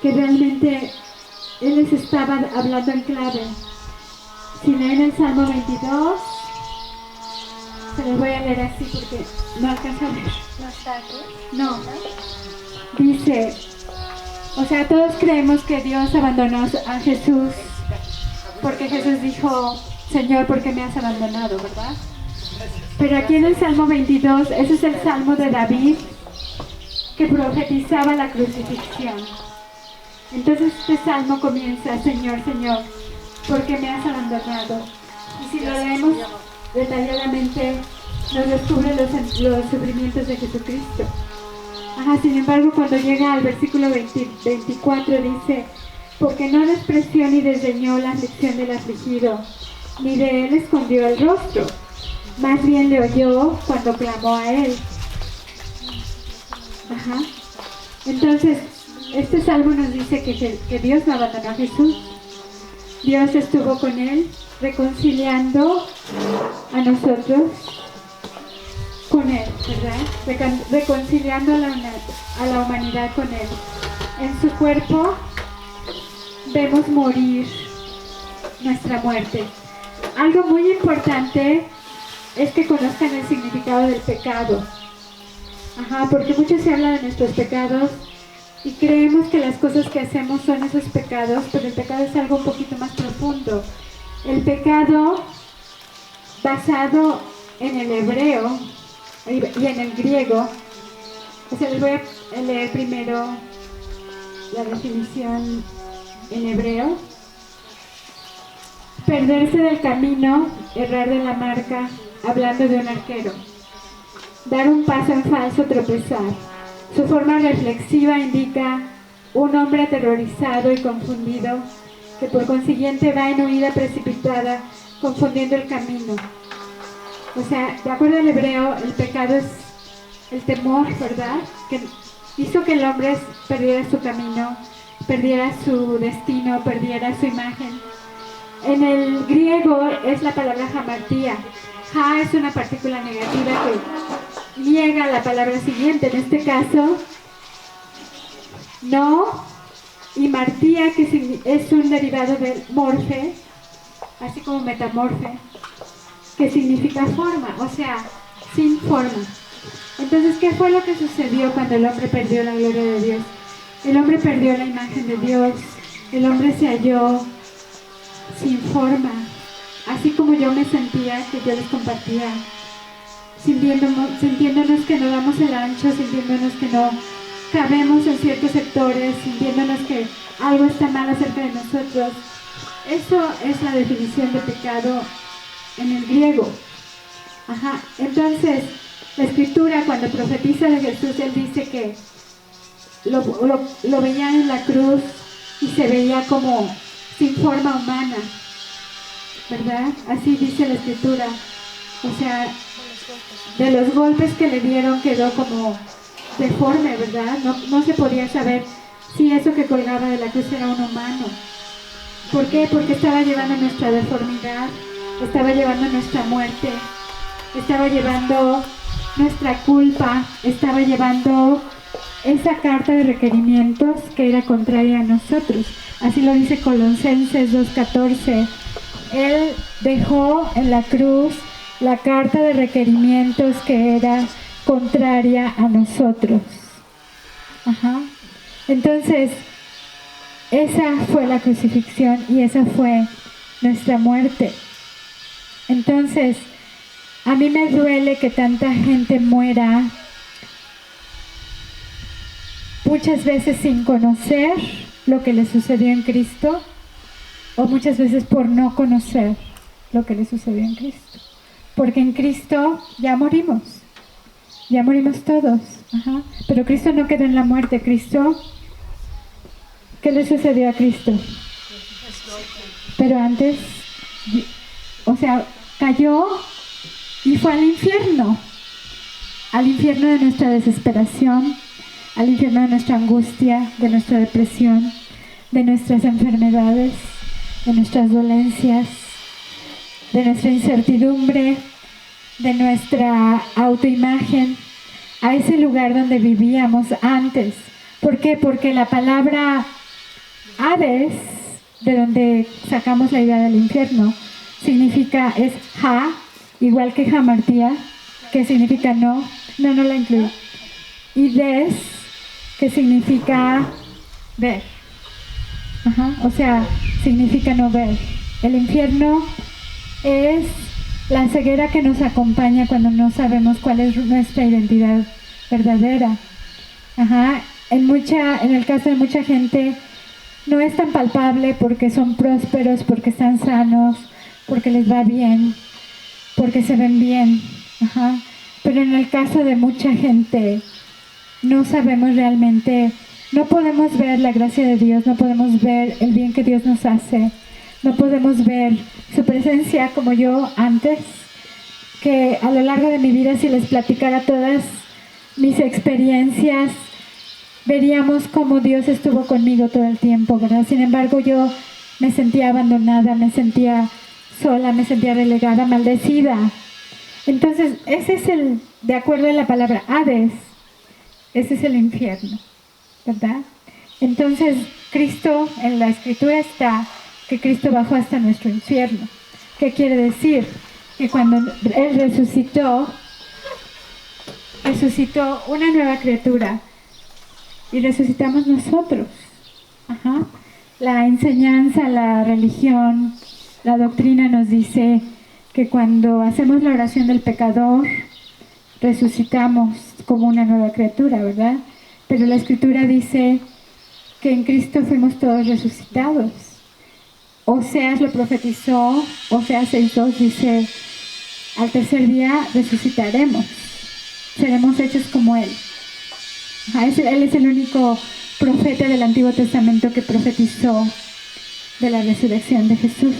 que realmente Él les estaba hablando en clave. Si leen el Salmo 22, se los voy a leer así porque no alcanza a ver. ¿No está aquí? No. Dice, o sea, todos creemos que Dios abandonó a Jesús porque Jesús dijo, Señor, ¿por qué me has abandonado, verdad? Pero aquí en el Salmo 22, ese es el Salmo de David que profetizaba la crucifixión. Entonces este Salmo comienza, Señor, Señor, ¿por qué me has abandonado? Y si lo leemos detalladamente, nos descubre los sufrimientos de Jesucristo. Sin embargo, cuando llega al versículo 24 dice, porque no despreció ni desdeñó la aflicción del afligido, ni de él escondió el rostro, más bien le oyó cuando clamó a él. Entonces, este salmo nos dice que Dios no abandonó a Jesús. Dios estuvo con él, reconciliando a nosotros con él, ¿verdad? Reconciliando a la humanidad con él. En su cuerpo vemos morir nuestra muerte. Algo muy importante es que conozcan el significado del pecado. Porque mucho se habla de nuestros pecados y creemos que las cosas que hacemos son esos pecados, pero el pecado es algo un poquito más profundo. El pecado, basado en el hebreo y en el griego, les voy a leer primero la definición en hebreo. Perderse del camino, errar de la marca, hablando de un arquero. Dar un paso en falso, tropezar. Su forma reflexiva indica un hombre aterrorizado y confundido, que por consiguiente va en huida precipitada, confundiendo el camino. O sea, de acuerdo al hebreo, el pecado es el temor, ¿verdad? Que hizo que el hombre perdiera su camino, perdiera su destino, perdiera su imagen. En el griego es la palabra hamartía. Ha es una partícula negativa que niega la palabra siguiente, en este caso, no, y martía, que es un derivado del morfe, así como metamorfe, que significa forma, o sea, sin forma. Entonces, ¿qué fue lo que sucedió cuando el hombre perdió la gloria de Dios? El hombre perdió la imagen de Dios, el hombre se halló sin forma, así como yo me sentía, que yo les compartía, sintiéndonos que no damos el ancho, sintiéndonos que no cabemos en ciertos sectores, sintiéndonos que algo está mal acerca de nosotros. Eso es la definición de pecado en el griego. Entonces, la Escritura, cuando profetiza de Jesús, Él dice que lo veían en la cruz y se veía como sin forma humana, ¿verdad? Así dice la Escritura. O sea, de los golpes que le dieron quedó como deforme, ¿verdad? No se podía saber si eso que colgaba de la cruz era un humano. ¿Por qué? Porque estaba llevando nuestra deformidad, estaba llevando nuestra muerte, estaba llevando nuestra culpa, estaba llevando esa carta de requerimientos que era contraria a nosotros. Así lo dice Colosenses 2:14. Él dejó en la cruz la carta de requerimientos que era contraria a nosotros. Entonces, esa fue la crucifixión y esa fue nuestra muerte. Entonces, a mí me duele que tanta gente muera muchas veces sin conocer lo que le sucedió en Cristo, o muchas veces por no conocer lo que le sucedió en Cristo. Porque en Cristo ya morimos todos. Pero Cristo no quedó en la muerte. Cristo, ¿qué le sucedió a Cristo? Pero antes, o sea, cayó y fue al infierno de nuestra desesperación, al infierno de nuestra angustia, de nuestra depresión, de nuestras enfermedades, de nuestras dolencias, de nuestra incertidumbre, de nuestra autoimagen, a ese lugar donde vivíamos antes. ¿Por qué? Porque la palabra Hades, de donde sacamos la idea del infierno, es ha, igual que hamartía, que significa no la incluyo. Y des, que significa ver. O sea, significa no ver. El infierno es la ceguera que nos acompaña cuando no sabemos cuál es nuestra identidad verdadera. En el caso de mucha gente no es tan palpable porque son prósperos, porque están sanos, porque les va bien, porque se ven bien. Pero en el caso de mucha gente no sabemos realmente, no podemos ver la gracia de Dios, no podemos ver el bien que Dios nos hace, no podemos ver su presencia como yo antes, que a lo largo de mi vida, si les platicara todas mis experiencias, veríamos cómo Dios estuvo conmigo todo el tiempo, ¿verdad? Sin embargo, yo me sentía abandonada, me sentía sola, me sentía relegada, maldecida. Entonces, ese es de acuerdo a la palabra Hades, ese es el infierno, ¿verdad? Entonces, Cristo, en la Escritura está que Cristo bajó hasta nuestro infierno. ¿Qué quiere decir? Que cuando Él resucitó una nueva criatura y resucitamos nosotros. La enseñanza, la religión, la doctrina nos dice que cuando hacemos la oración del pecador, resucitamos como una nueva criatura, ¿verdad? Pero la Escritura dice que en Cristo fuimos todos resucitados. Oseas lo profetizó, Oseas 6:2 dice, al tercer día resucitaremos, seremos hechos como Él. Él es el único profeta del Antiguo Testamento que profetizó de la resurrección de Jesús.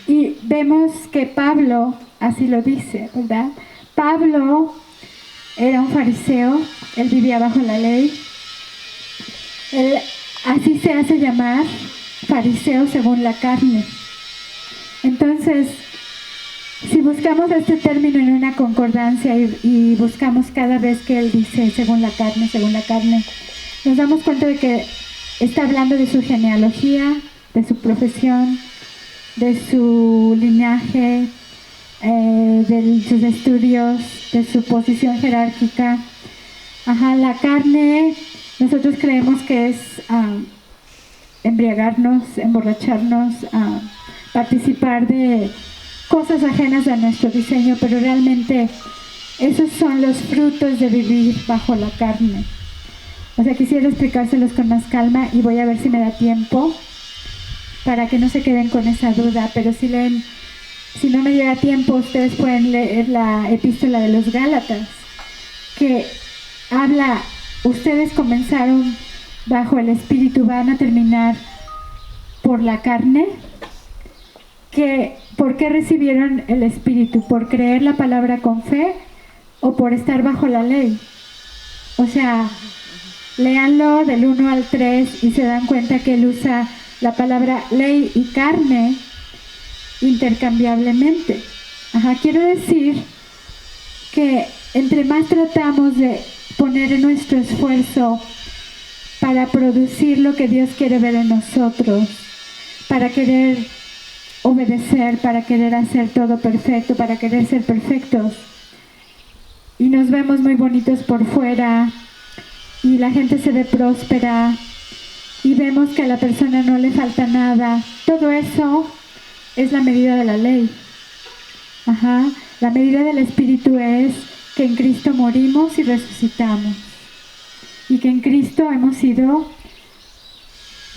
Y vemos que Pablo así lo dice, ¿verdad? Pablo era un fariseo, él vivía bajo la ley. Él así se hace llamar, fariseo según la carne. Entonces, si buscamos este término en una concordancia y buscamos cada vez que él dice según la carne, nos damos cuenta de que está hablando de su genealogía, de su profesión, de su linaje, de sus estudios, de su posición jerárquica. La carne, nosotros creemos que es embriagarnos, emborracharnos, participar de cosas ajenas a nuestro diseño, pero realmente esos son los frutos de vivir bajo la carne. O sea, quisiera explicárselos con más calma y voy a ver si me da tiempo para que no se queden con esa duda, pero si no me llega tiempo, ustedes pueden leer la epístola de los Gálatas, que habla, ustedes comenzaron bajo el Espíritu, van a terminar por la carne. ¿Por qué recibieron el Espíritu? ¿Por creer la palabra con fe o por estar bajo la ley? O sea, léanlo del 1 al 3 y se dan cuenta que él usa la palabra ley y carne intercambiablemente. Quiero decir que entre más tratamos de poner nuestro esfuerzo para producir lo que Dios quiere ver en nosotros, para querer obedecer, para querer hacer todo perfecto, para querer ser perfectos, y nos vemos muy bonitos por fuera y la gente se ve próspera y vemos que a la persona no le falta nada, todo eso es la medida de la ley. La medida del Espíritu es que en Cristo morimos y resucitamos, y que en Cristo hemos sido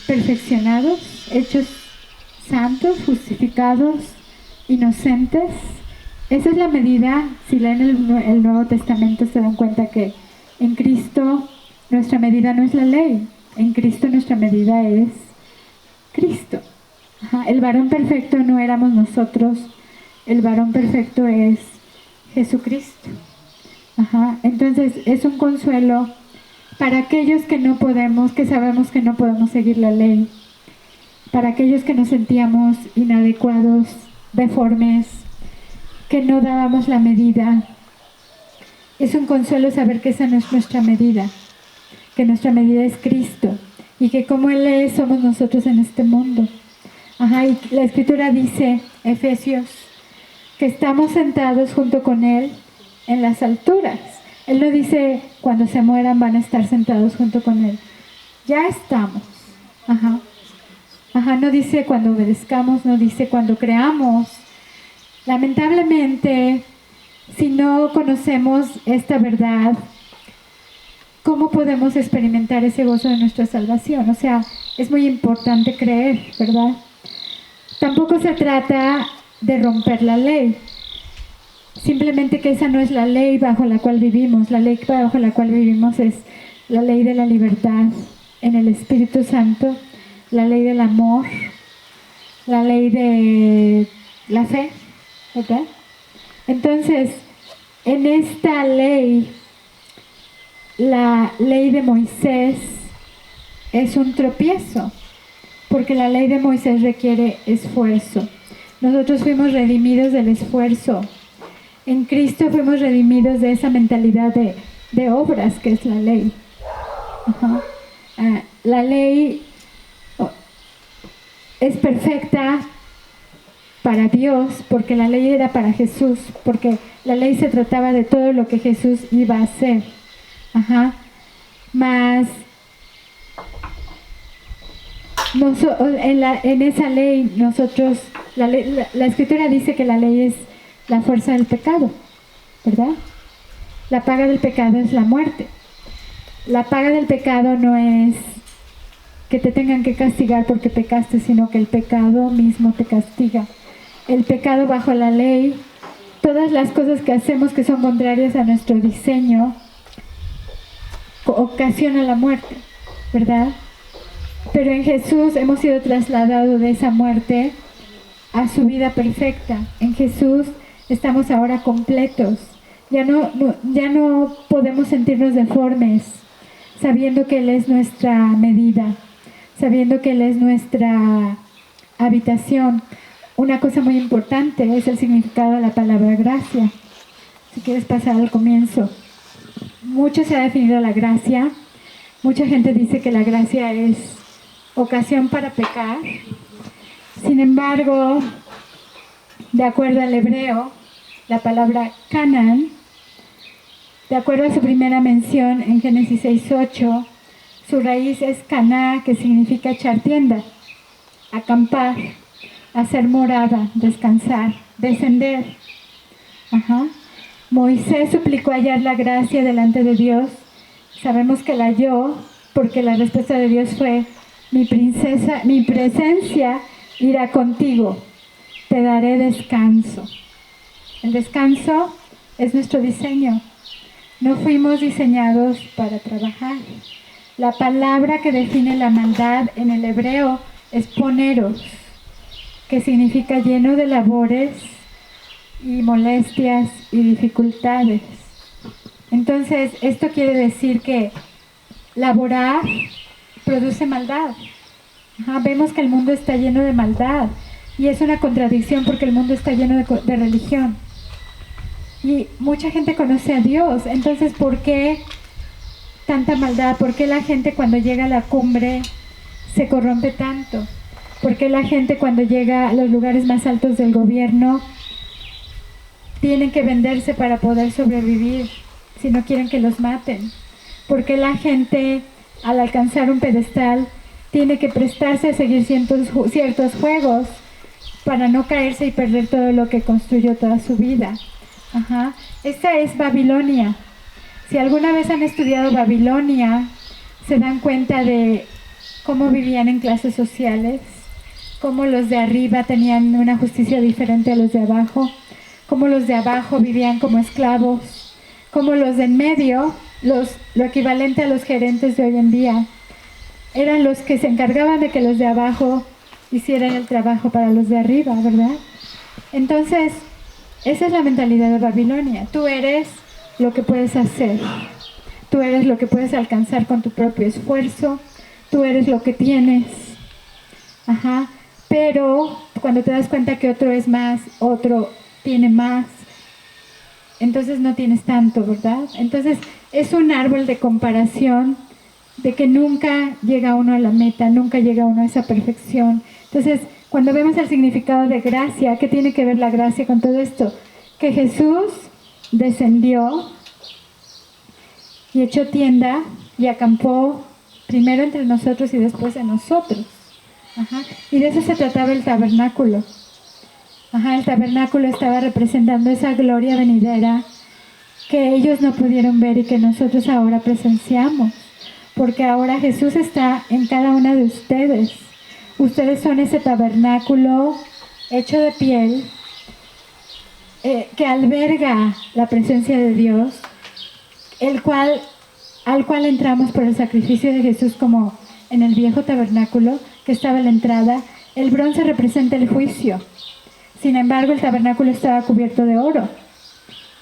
perfeccionados, hechos santos, justificados, inocentes. Esa es la medida. Si leen el Nuevo Testamento se dan cuenta que en Cristo nuestra medida no es la ley, en Cristo nuestra medida es Cristo. El varón perfecto no éramos nosotros, el varón perfecto es Jesucristo. Entonces es un consuelo para aquellos que no podemos, que sabemos que no podemos seguir la ley, para aquellos que nos sentíamos inadecuados, deformes, que no dábamos la medida. Es un consuelo saber que esa no es nuestra medida, que nuestra medida es Cristo, y que como Él es, somos nosotros en este mundo. Ajá, y la Escritura dice, Efesios, que estamos sentados junto con Él en las alturas. Él no dice cuando se mueran van a estar sentados junto con Él. Ya estamos. Ajá. Ajá, no dice cuando obedezcamos, no dice cuando creamos. Lamentablemente, si no conocemos esta verdad, ¿cómo podemos experimentar ese gozo de nuestra salvación? O sea, es muy importante creer, ¿verdad? Tampoco se trata de romper la ley. Simplemente que esa no es la ley bajo la cual vivimos. La ley bajo la cual vivimos es la ley de la libertad en el Espíritu Santo, la ley del amor, la ley de la fe, ¿verdad? Entonces, en esta ley, la ley de Moisés es un tropiezo, porque la ley de Moisés requiere esfuerzo. Nosotros fuimos redimidos del esfuerzo. En Cristo fuimos redimidos de esa mentalidad de obras que es la ley. Ajá. La ley es perfecta para Dios, porque la ley era para Jesús, porque la ley se trataba de todo lo que Jesús iba a hacer. Ajá. Más en esa ley nosotros, la Escritura dice que la ley es la fuerza del pecado, ¿verdad? La paga del pecado es la muerte. La paga del pecado no es que te tengan que castigar porque pecaste, sino que el pecado mismo te castiga. El pecado bajo la ley, todas las cosas que hacemos que son contrarias a nuestro diseño, ocasiona la muerte, ¿verdad? Pero en Jesús hemos sido trasladados de esa muerte a su vida perfecta. En Jesús estamos ahora completos. Ya no podemos sentirnos deformes, sabiendo que Él es nuestra medida, sabiendo que Él es nuestra habitación. Una cosa muy importante es el significado de la palabra gracia. Si quieres pasar al comienzo. Mucho se ha definido la gracia. Mucha gente dice que la gracia es ocasión para pecar. Sin embargo, de acuerdo al hebreo, la palabra Canaán, de acuerdo a su primera mención en Génesis 6:8, su raíz es Caná, que significa echar tienda, acampar, hacer morada, descansar, descender. Ajá. Moisés suplicó hallar la gracia delante de Dios. Sabemos que la halló porque la respuesta de Dios fue: mi presencia irá contigo, te daré descanso. El descanso es nuestro diseño. No fuimos diseñados para trabajar. La palabra que define la maldad en el hebreo es poneros, que significa lleno de labores y molestias y dificultades. Entonces, esto quiere decir que laborar produce maldad. Ajá, vemos que el mundo está lleno de maldad y es una contradicción porque el mundo está lleno de religión. Y mucha gente conoce a Dios, entonces ¿por qué tanta maldad? ¿Por qué la gente cuando llega a la cumbre se corrompe tanto? ¿Por qué la gente cuando llega a los lugares más altos del gobierno tienen que venderse para poder sobrevivir si no quieren que los maten? ¿Por qué la gente al alcanzar un pedestal tiene que prestarse a seguir ciertos juegos para no caerse y perder todo lo que construyó toda su vida? Ajá. Esta es Babilonia. Si alguna vez han estudiado Babilonia, se dan cuenta de cómo vivían en clases sociales, cómo los de arriba tenían una justicia diferente a los de abajo, cómo los de abajo vivían como esclavos, cómo los de en medio, lo equivalente a los gerentes de hoy en día, eran los que se encargaban de que los de abajo hicieran el trabajo para los de arriba, ¿verdad? Entonces, esa es la mentalidad de Babilonia. Tú eres lo que puedes hacer. Tú eres lo que puedes alcanzar con tu propio esfuerzo. Tú eres lo que tienes. Ajá. Pero cuando te das cuenta que otro es más, otro tiene más, entonces no tienes tanto, ¿verdad? Entonces es un árbol de comparación de que nunca llega uno a la meta, nunca llega uno a esa perfección. Entonces, cuando vemos el significado de gracia, ¿qué tiene que ver la gracia con todo esto? Que Jesús descendió y echó tienda y acampó primero entre nosotros y después en nosotros. Ajá. Y de eso se trataba el tabernáculo. Ajá, el tabernáculo estaba representando esa gloria venidera que ellos no pudieron ver y que nosotros ahora presenciamos. Porque ahora Jesús está en cada una de ustedes. Ustedes son ese tabernáculo hecho de piel que alberga la presencia de Dios, al cual entramos por el sacrificio de Jesús, como en el viejo tabernáculo que estaba en la entrada. El bronce representa el juicio. Sin embargo, el tabernáculo estaba cubierto de oro.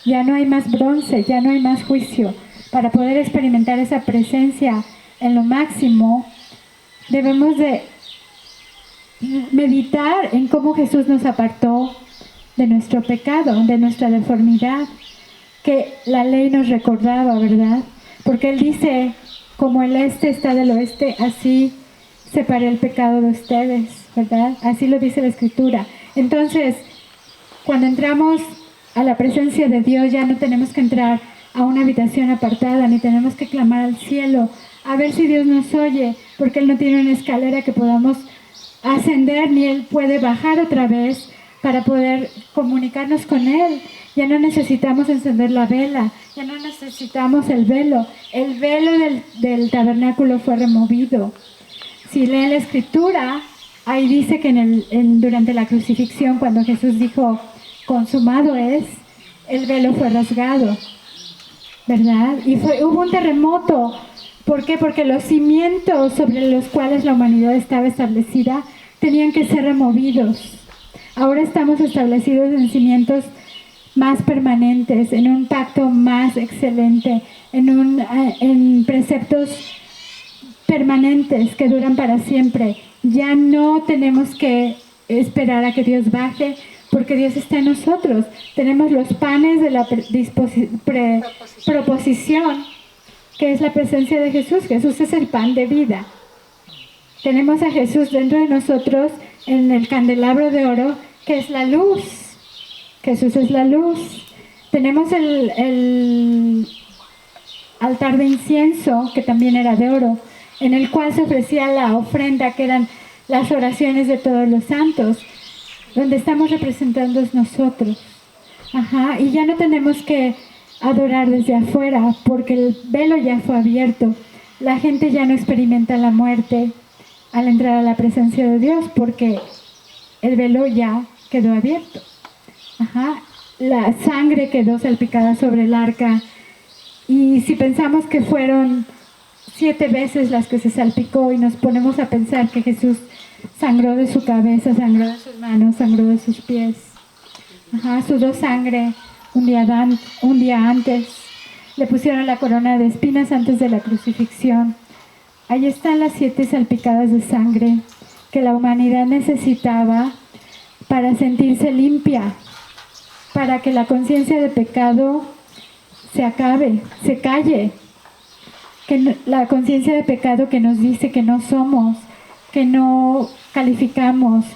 Ya no hay más bronce, ya no hay más juicio. Para poder experimentar esa presencia en lo máximo, debemos de meditar en cómo Jesús nos apartó de nuestro pecado, de nuestra deformidad, que la ley nos recordaba, ¿verdad? Porque Él dice, como el este está del oeste, así separé el pecado de ustedes, ¿verdad? Así lo dice la Escritura. Entonces, cuando entramos a la presencia de Dios, ya no tenemos que entrar a una habitación apartada, ni tenemos que clamar al cielo a ver si Dios nos oye, porque Él no tiene una escalera que podamos ascender, ni Él puede bajar otra vez para poder comunicarnos con Él. Ya no necesitamos encender la vela, ya no necesitamos el velo. El velo del tabernáculo fue removido. Si leen la Escritura, ahí dice que durante la crucifixión, cuando Jesús dijo, consumado es, el velo fue rasgado, ¿verdad? Y hubo un terremoto. ¿Por qué? Porque los cimientos sobre los cuales la humanidad estaba establecida tenían que ser removidos. Ahora estamos establecidos en cimientos más permanentes, en un pacto más excelente, en preceptos permanentes que duran para siempre. Ya no tenemos que esperar a que Dios baje, porque Dios está en nosotros. Tenemos los panes de la proposición, que es la presencia de Jesús. Jesús es el pan de vida. Tenemos a Jesús dentro de nosotros en el candelabro de oro, que es la luz. Jesús es la luz. Tenemos el altar de incienso, que también era de oro, en el cual se ofrecía la ofrenda, que eran las oraciones de todos los santos, donde estamos representando nosotros. Ajá, y ya no tenemos que adorar desde afuera, porque el velo ya fue abierto. La gente ya no experimenta la muerte al entrar a la presencia de Dios, porque el velo ya quedó abierto. Ajá, la sangre quedó salpicada sobre el arca, y si pensamos que fueron 7 veces las que se salpicó, y nos ponemos a pensar que Jesús sangró de su cabeza, sangró de sus manos, sangró de sus pies. Ajá, sudó sangre un día antes. Le pusieron la corona de espinas antes de la crucifixión. Ahí están las 7 salpicadas de sangre que la humanidad necesitaba para sentirse limpia, para que la conciencia de pecado se acabe, se calle. Que la conciencia de pecado que nos dice que no somos, que no calificamos,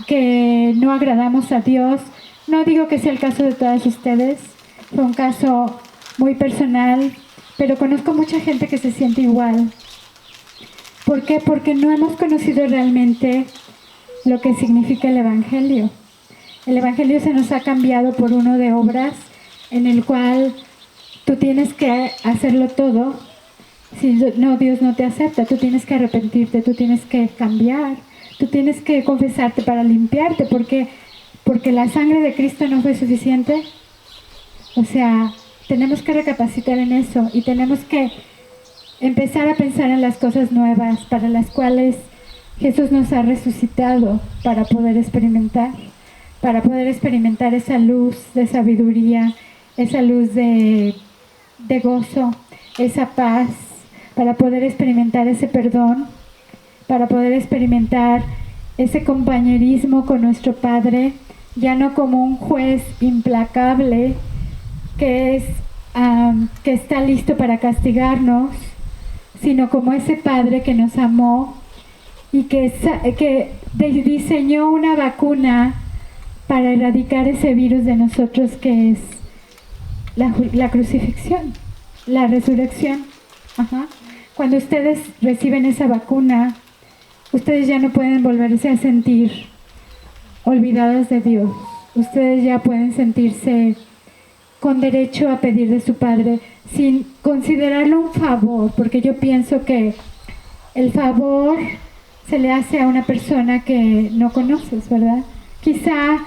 que no agradamos a Dios. No digo que sea el caso de todas ustedes, fue un caso muy personal, pero conozco mucha gente que se siente igual. ¿Por qué? Porque no hemos conocido realmente lo que significa el Evangelio. El Evangelio se nos ha cambiado por uno de obras, en el cual tú tienes que hacerlo todo. Si no, Dios no te acepta. Tú tienes que arrepentirte, tú tienes que cambiar, tú tienes que confesarte para limpiarte, porque la sangre de Cristo no fue suficiente. O sea, tenemos que recapacitar en eso, y tenemos que empezar a pensar en las cosas nuevas para las cuales Jesús nos ha resucitado, para poder experimentar esa luz de sabiduría, esa luz de gozo, esa paz, para poder experimentar ese perdón, para poder experimentar ese compañerismo con nuestro Padre, ya no como un juez implacable que está listo para castigarnos, sino como ese Padre que nos amó y que diseñó una vacuna para erradicar ese virus de nosotros que es la crucifixión, la resurrección. Ajá. Cuando ustedes reciben esa vacuna, ustedes ya no pueden volverse a sentir olvidados de Dios. Ustedes ya pueden sentirse con derecho a pedir de su Padre sin considerarlo un favor, porque yo pienso que el favor se le hace a una persona que no conoces, ¿verdad? Quizá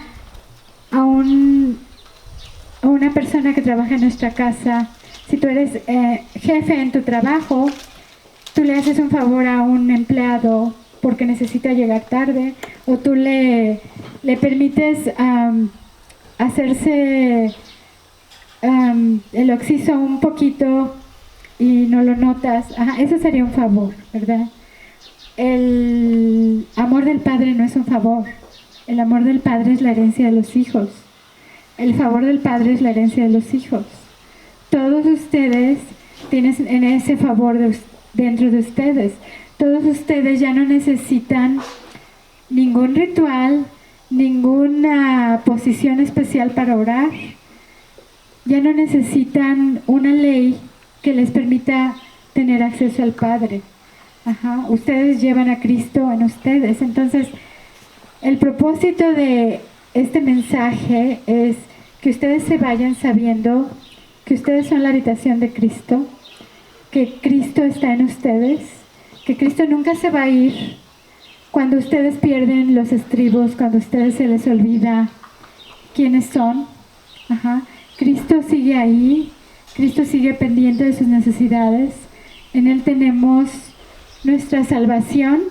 a una persona que trabaja en nuestra casa, si tú eres jefe en tu trabajo, tú le haces un favor a un empleado porque necesita llegar tarde, o tú le permites hacerse el oxiso un poquito y no lo notas. Ajá, eso sería un favor, ¿verdad? El amor del Padre no es un favor. El amor del Padre es la herencia de los hijos. El favor del Padre es la herencia de los hijos. Todos ustedes tienen en ese favor dentro de ustedes. Todos ustedes ya no necesitan ningún ritual, ninguna posición especial para orar. Ya no necesitan una ley que les permita tener acceso al Padre. Ajá. Ustedes llevan a Cristo en ustedes. Entonces, el propósito de este mensaje es que ustedes se vayan sabiendo que ustedes son la habitación de Cristo, que Cristo está en ustedes, que Cristo nunca se va a ir. Cuando ustedes pierden los estribos, cuando a ustedes se les olvida quiénes son, ajá, Cristo sigue ahí, Cristo sigue pendiente de sus necesidades. En Él tenemos nuestra salvación,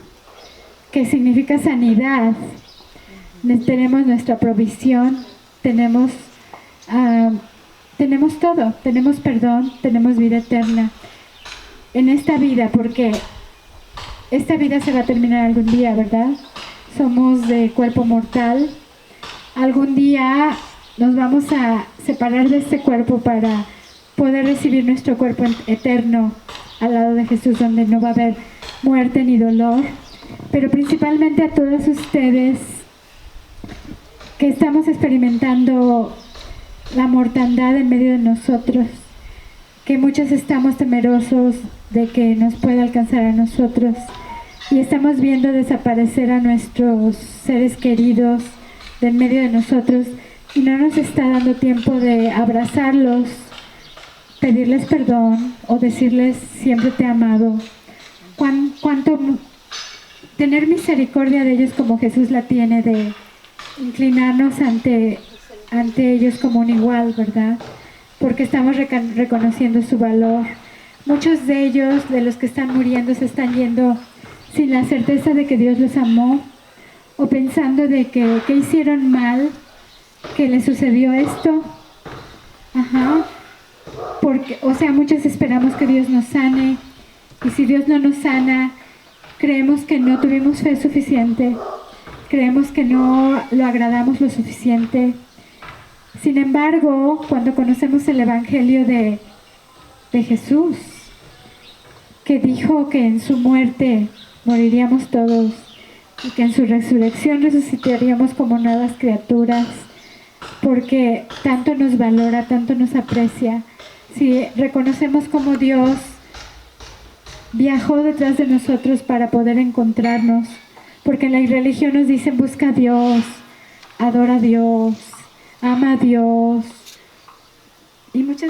que significa sanidad. Tenemos nuestra provisión, tenemos todo, tenemos perdón, tenemos vida eterna en esta vida, porque esta vida se va a terminar algún día, ¿verdad? Somos de cuerpo mortal. Algún día nos vamos a separar de este cuerpo para poder recibir nuestro cuerpo eterno al lado de Jesús, donde no va a haber muerte ni dolor. Pero principalmente a todos ustedes que estamos experimentando la mortandad en medio de nosotros, que muchos estamos temerosos de que nos pueda alcanzar a nosotros y estamos viendo desaparecer a nuestros seres queridos de en medio de nosotros y no nos está dando tiempo de abrazarlos, pedirles perdón o decirles siempre te he amado. Cuánto tener misericordia de ellos como Jesús la tiene, de inclinarnos ante ellos como un igual, ¿verdad? Porque estamos reconociendo su valor. Muchos de ellos, de los que están muriendo, se están yendo sin la certeza de que Dios los amó, o pensando de que hicieron mal, que les sucedió esto. Ajá. Porque, o sea, muchos esperamos que Dios nos sane, y si Dios no nos sana, creemos que no tuvimos fe suficiente, creemos que no lo agradamos lo suficiente. Sin embargo, cuando conocemos el Evangelio de Jesús, que dijo que en su muerte moriríamos todos y que en su resurrección resucitaríamos como nuevas criaturas, porque tanto nos valora, tanto nos aprecia. Si reconocemos cómo Dios viajó detrás de nosotros para poder encontrarnos, porque en la religión nos dicen busca a Dios, adora a Dios, ama a Dios, y muchas